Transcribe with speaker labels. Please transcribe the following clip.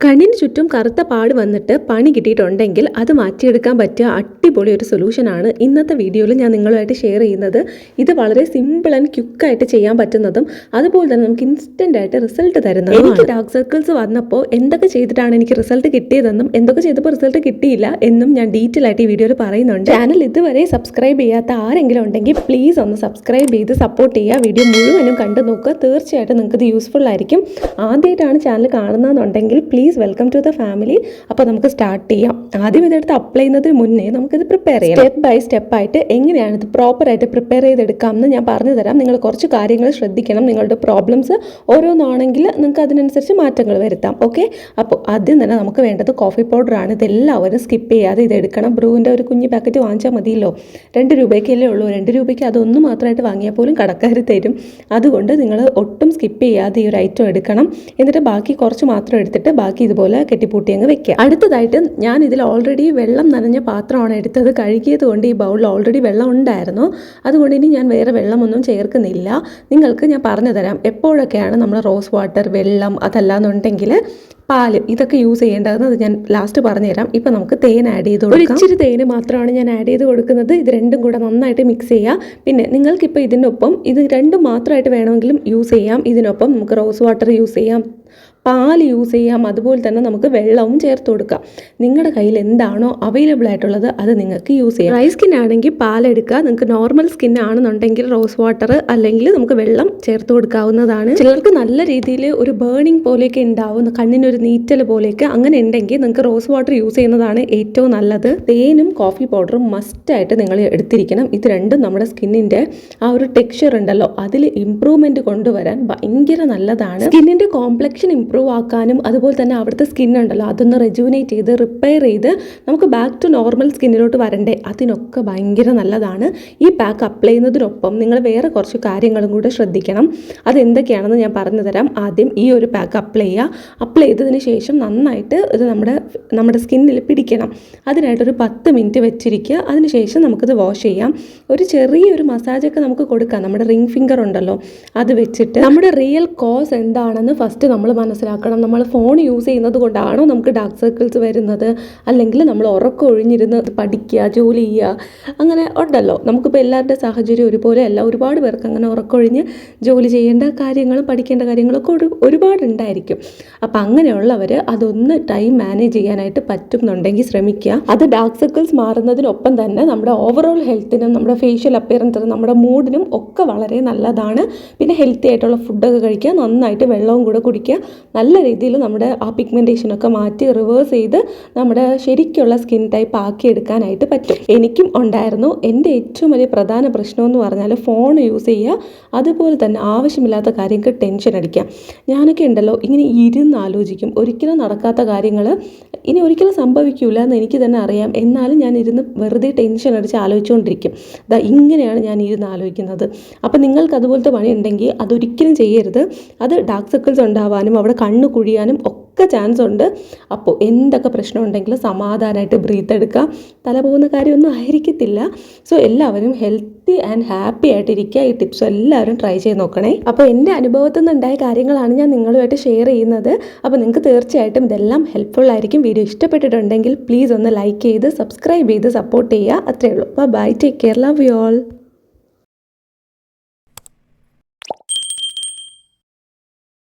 Speaker 1: കണ്ണിന് ചുറ്റും കറുത്ത പാട് വന്നിട്ട് പണി കിട്ടിയിട്ടുണ്ടെങ്കിൽ അത് മാറ്റിയെടുക്കാൻ പറ്റിയ അടിപൊളി ഒരു സൊല്യൂഷനാണ് ഇന്നത്തെ വീഡിയോയിൽ ഞാൻ നിങ്ങളുമായിട്ട് ഷെയർ ചെയ്യുന്നത്. ഇത് വളരെ സിമ്പിൾ ആൻഡ് ക്വിക്കായിട്ട് ചെയ്യാൻ പറ്റുന്നതും അതുപോലെ തന്നെ നമുക്ക് ഇൻസ്റ്റൻ്റ് ആയിട്ട് റിസൾട്ട് തരുന്നതും. എനിക്ക് ഡാർക്ക് സർക്കിൾസ് വന്നപ്പോൾ എന്തൊക്കെ ചെയ്തിട്ടാണ് എനിക്ക് റിസൾട്ട് കിട്ടിയതെന്നും എന്തൊക്കെ ചെയ്തപ്പോൾ റിസൾട്ട് കിട്ടിയില്ല എന്നും ഞാൻ ഡീറ്റെയിൽ ആയിട്ട് ഈ വീഡിയോയിൽ പറയുന്നുണ്ട്. ചാനൽ ഇതുവരെ സബ്സ്ക്രൈബ് ചെയ്യാത്ത ആരെങ്കിലും ഉണ്ടെങ്കിൽ പ്ലീസ് ഒന്ന് സബ്സ്ക്രൈബ് ചെയ്ത് സപ്പോർട്ട് ചെയ്യുക. വീഡിയോ മുഴുവനും കണ്ടു നോക്കുക. തീർച്ചയായിട്ടും നിങ്ങൾക്ക് ഇത് യൂസ്ഫുൾ ആയിരിക്കും. ആദ്യമായിട്ടാണ് ചാനൽ കാണുന്നതെന്നുണ്ടെങ്കിൽ please welcome to the family. അപ്പോൾ നമുക്ക് സ്റ്റാർട്ട് ചെയ്യാം. ആദ്യം ഇതെടുത്ത് അപ്ലൈ ചെയ്യുന്നതിന് മുന്നേ നമുക്കിത് പ്രിപ്പയർ ചെയ്യാം. സ്റ്റെപ്പ് ബൈ സ്റ്റെപ്പായിട്ട് എങ്ങനെയാണ് ഇത് പ്രോപ്പറായിട്ട് പ്രിപ്പയർ ചെയ്തെടുക്കാമെന്ന് ഞാൻ പറഞ്ഞു തരാം. നിങ്ങൾ കുറച്ച് കാര്യങ്ങൾ ശ്രദ്ധിക്കണം. നിങ്ങളുടെ പ്രോബ്ലംസ് ഓരോന്നാണെങ്കിൽ നിങ്ങൾക്ക് അതിനനുസരിച്ച് മാറ്റങ്ങൾ വരുത്താം. ഓക്കെ, അപ്പോൾ ആദ്യം തന്നെ നമുക്ക് വേണ്ടത് കോഫി പൗഡറാണ്. ഇതെല്ലാവരും സ്കിപ്പ് ചെയ്യാതെ ഇതെടുക്കണം. ബ്രൂവിൻ്റെ ഒരു കുഞ്ഞ് പാക്കറ്റ് വാങ്ങിച്ചാൽ മതിയല്ലോ. 2 രൂപയ്ക്കല്ലേ ഉള്ളൂ. 2 രൂപയ്ക്ക് അതൊന്നും മാത്രമായിട്ട് വാങ്ങിയാൽ പോലും കടക്കാർ തരും. അതുകൊണ്ട് നിങ്ങൾ ഒട്ടും സ്കിപ്പ് ചെയ്യാതെ ഈ ഒരു ഐറ്റം എടുക്കണം. എന്നിട്ട് ബാക്കി കുറച്ച് മാത്രം എടുത്തിട്ട് ബാക്കി ഇതുപോലെ കെട്ടിപ്പൂട്ടി അങ്ങ് വെക്കുക. അടുത്തതായിട്ട് ഞാൻ ഇതിൽ ഓൾറെഡി വെള്ളം നനഞ്ഞ പാത്രമാണ് എടുത്തത്. കഴുകിയത് കൊണ്ട് ഈ ബൗളിൽ ഓൾറെഡി വെള്ളം ഉണ്ടായിരുന്നു. അതുകൊണ്ട് ഇനി ഞാൻ വേറെ വെള്ളമൊന്നും ചേർക്കുന്നില്ല. നിങ്ങൾക്ക് ഞാൻ പറഞ്ഞു തരാം എപ്പോഴൊക്കെയാണ് നമ്മൾ റോസ് വാട്ടർ, വെള്ളം, അതല്ലാന്നുണ്ടെങ്കിൽ പാല്, ഇതൊക്കെ യൂസ് ചെയ്യേണ്ടതെന്ന് അത് ഞാൻ ലാസ്റ്റ് പറഞ്ഞുതരാം. ഇപ്പം നമുക്ക് തേൻ ആഡ് ചെയ്ത് കൊടുക്കാം. ഇച്ചിരി തേന് മാത്രമാണ് ഞാൻ ആഡ് ചെയ്ത് കൊടുക്കുന്നത്. ഇത് രണ്ടും കൂടെ നന്നായിട്ട് മിക്സ് ചെയ്യുക. പിന്നെ നിങ്ങൾക്കിപ്പോൾ ഇതിനൊപ്പം ഇത് രണ്ടും മാത്രമായിട്ട് വേണമെങ്കിലും യൂസ് ചെയ്യാം. ഇതിനൊപ്പം നമുക്ക് റോസ് വാട്ടർ യൂസ് ചെയ്യാം, പാൽ യൂസ് ചെയ്യാം, അതുപോലെ തന്നെ നമുക്ക് വെള്ളവും ചേർത്ത് കൊടുക്കാം. നിങ്ങളുടെ കയ്യിൽ എന്താണോ അവൈലബിൾ ആയിട്ടുള്ളത് അത് നിങ്ങൾക്ക് യൂസ് ചെയ്യാം. ഡ്രൈ സ്കിൻ ആണെങ്കിൽ പാലെടുക്കുക. നിങ്ങൾക്ക് നോർമൽ സ്കിൻ ആണെന്നുണ്ടെങ്കിൽ റോസ് വാട്ടർ അല്ലെങ്കിൽ നമുക്ക് വെള്ളം ചേർത്ത് കൊടുക്കാവുന്നതാണ്. ചിലർക്ക് നല്ല രീതിയിൽ ഒരു ബേണിംഗ് പോലെയൊക്കെ ഉണ്ടാവും, കണ്ണിനൊരു നീറ്റൽ പോലെയൊക്കെ, അങ്ങനെ ഉണ്ടെങ്കിൽ നിങ്ങൾക്ക് റോസ് വാട്ടർ യൂസ് ചെയ്യുന്നതാണ് ഏറ്റവും നല്ലത്. തേനും കോഫി പൗഡറും മസ്റ്റായിട്ട് നിങ്ങൾ എടുത്തിരിക്കണം. ഇത് രണ്ടും നമ്മുടെ സ്കിന്നിൻ്റെ ആ ഒരു ടെക്സ്ചർ ഉണ്ടല്ലോ അതിൽ ഇമ്പ്രൂവ്മെൻറ്റ് കൊണ്ടുവരാൻ ഭയങ്കര നല്ലതാണ്. സ്കിന്നിൻ്റെ കോംപ്ലക്ഷൻ ഇമ്പ്രൂവ് ആക്കാനും അതുപോലെ തന്നെ അവിടുത്തെ സ്കിൻ ഉണ്ടല്ലോ അതൊന്ന് റെജുവിനേറ്റ് ചെയ്ത് റിപ്പയർ ചെയ്ത് നമുക്ക് ബാക്ക് ടു നോർമൽ സ്കിന്നിലോട്ട് വരണ്ടേ, അതിനൊക്കെ ഭയങ്കര നല്ലതാണ്. ഈ പാക്ക് അപ്ലൈ ചെയ്യുന്നതിനൊപ്പം നിങ്ങൾ വേറെ കുറച്ച് കാര്യങ്ങളും കൂടെ ശ്രദ്ധിക്കണം. അതെന്തൊക്കെയാണെന്ന് ഞാൻ പറഞ്ഞു തരാം. ആദ്യം ഈ ഒരു പാക്ക് അപ്ലൈ ചെയ്യുക. അപ്ലൈ ചെയ്തതിന് ശേഷം നന്നായിട്ട് ഇത് നമ്മുടെ സ്കിന്നിൽ പിടിക്കണം. അതിനായിട്ടൊരു 10 മിനിറ്റ് വെച്ചിരിക്കുക. അതിനുശേഷം നമുക്കിത് വാഷ് ചെയ്യാം. ഒരു ചെറിയൊരു മസാജൊക്കെ നമുക്ക് കൊടുക്കാം. നമ്മുടെ റിംഗ് ഫിംഗർ ഉണ്ടല്ലോ അത് വെച്ചിട്ട് നമ്മുടെ റിയൽ കോസ് എന്താണെന്ന് ഫസ്റ്റ് നമ്മൾ മനസ്സിലാക്കണം. നമ്മൾ ഫോൺ യൂസ് ചെയ്യുന്നത് കൊണ്ടാണോ നമുക്ക് ഡാർക്ക് സർക്കിൾസ് വരുന്നത്, അല്ലെങ്കിൽ നമ്മൾ ഉറക്കം ഒഴിഞ്ഞിരുന്ന് പഠിക്കുക, ജോലി ചെയ്യുക, അങ്ങനെ ഉണ്ടല്ലോ. നമുക്കിപ്പോൾ എല്ലാവരുടെ സാഹചര്യം ഒരുപോലെ അല്ല. ഒരുപാട് പേർക്ക് അങ്ങനെ ഉറക്കമൊഴിഞ്ഞ് ജോലി ചെയ്യേണ്ട കാര്യങ്ങളും പഠിക്കേണ്ട കാര്യങ്ങളൊക്കെ ഒരുപാടുണ്ടായിരിക്കും. അപ്പം അങ്ങനെയുള്ളവർ അതൊന്ന് ടൈം മാനേജ് ചെയ്യാനായിട്ട് പറ്റുന്നുണ്ടെങ്കിൽ ശ്രമിക്കുക. അത് ഡാർക്ക് സർക്കിൾസ് മാറുന്നതിനൊപ്പം തന്നെ നമ്മുടെ ഓവറോൾ ഹെൽത്തിനും നമ്മുടെ ഫേഷ്യൽ അപ്പിയറൻസിനും നമ്മുടെ മൂഡിനും ഒക്കെ വളരെ നല്ലതാണ്. പിന്നെ ഹെൽത്തി ആയിട്ടുള്ള ഫുഡൊക്കെ കഴിക്കുക, നന്നായിട്ട് വെള്ളവും കൂടെ കുടിക്കുക. നല്ല രീതിയിൽ നമ്മുടെ ആ പിഗ്മെൻറ്റേഷനൊക്കെ മാറ്റി റിവേഴ്സ് ചെയ്ത് നമ്മുടെ ശരിക്കുള്ള സ്കിൻ ടൈപ്പ് ആക്കി എടുക്കാനായിട്ട് പറ്റും. എനിക്കും ഉണ്ടായിരുന്നു. എൻ്റെ ഏറ്റവും വലിയ പ്രധാന പ്രശ്നമെന്ന് പറഞ്ഞാൽ ഫോൺ യൂസ് ചെയ്യുക, അതുപോലെ തന്നെ ആവശ്യമില്ലാത്ത കാര്യങ്ങൾക്ക് ടെൻഷൻ അടിക്കുക. ഞാനൊക്കെ ഉണ്ടല്ലോ ഇങ്ങനെ ഇരുന്ന് ആലോചിക്കും. ഒരിക്കലും നടക്കാത്ത കാര്യങ്ങൾ ഇനി ഒരിക്കലും സംഭവിക്കില്ല എന്ന് എനിക്ക് തന്നെ അറിയാം. എന്നാലും ഞാൻ ഇരുന്ന് വെറുതെ ടെൻഷൻ അടിച്ച് ആലോചിച്ചുകൊണ്ടിരിക്കും. ഇങ്ങനെയാണ് ഞാൻ ഇരുന്ന് ആലോചിക്കുന്നത്. അപ്പം നിങ്ങൾക്ക് അതുപോലത്തെ പണി ഉണ്ടെങ്കിൽ അതൊരിക്കലും ചെയ്യരുത്. അത് ഡാർക്ക് സർക്കിൾസ് ഉണ്ടാവാനും അവിടെ കണ്ണ് കുഴിയാനും ഒക്കെ ചാൻസ് ഉണ്ട്. അപ്പോൾ എന്തൊക്കെ പ്രശ്നം ഉണ്ടെങ്കിലും സമാധാനമായിട്ട് ബ്രീത്ത് എടുക്കുക. തല പോകുന്ന കാര്യമൊന്നും ആയിരിക്കത്തില്ല. സോ എല്ലാവരും ഹെൽത്തി ആൻഡ് ഹാപ്പി ആയിട്ടിരിക്കുക. ഈ ടിപ്സ് എല്ലാവരും ട്രൈ ചെയ്ത് നോക്കണേ. അപ്പോൾ എൻ്റെ അനുഭവത്തിൽ നിന്നുണ്ടായ കാര്യങ്ങളാണ് ഞാൻ നിങ്ങളുമായിട്ട് ഷെയർ ചെയ്യുന്നത്. അപ്പോൾ നിങ്ങൾക്ക് തീർച്ചയായിട്ടും ഇതെല്ലാം ഹെൽപ്ഫുൾ ആയിരിക്കും. വീഡിയോ ഇഷ്ടപ്പെട്ടിട്ടുണ്ടെങ്കിൽ പ്ലീസ് ഒന്ന് ലൈക്ക് ചെയ്ത് സബ്സ്ക്രൈബ് ചെയ്ത് സപ്പോർട്ട് ചെയ്യുക. അത്രയേ ഉള്ളൂ. Bye, take care, love you all.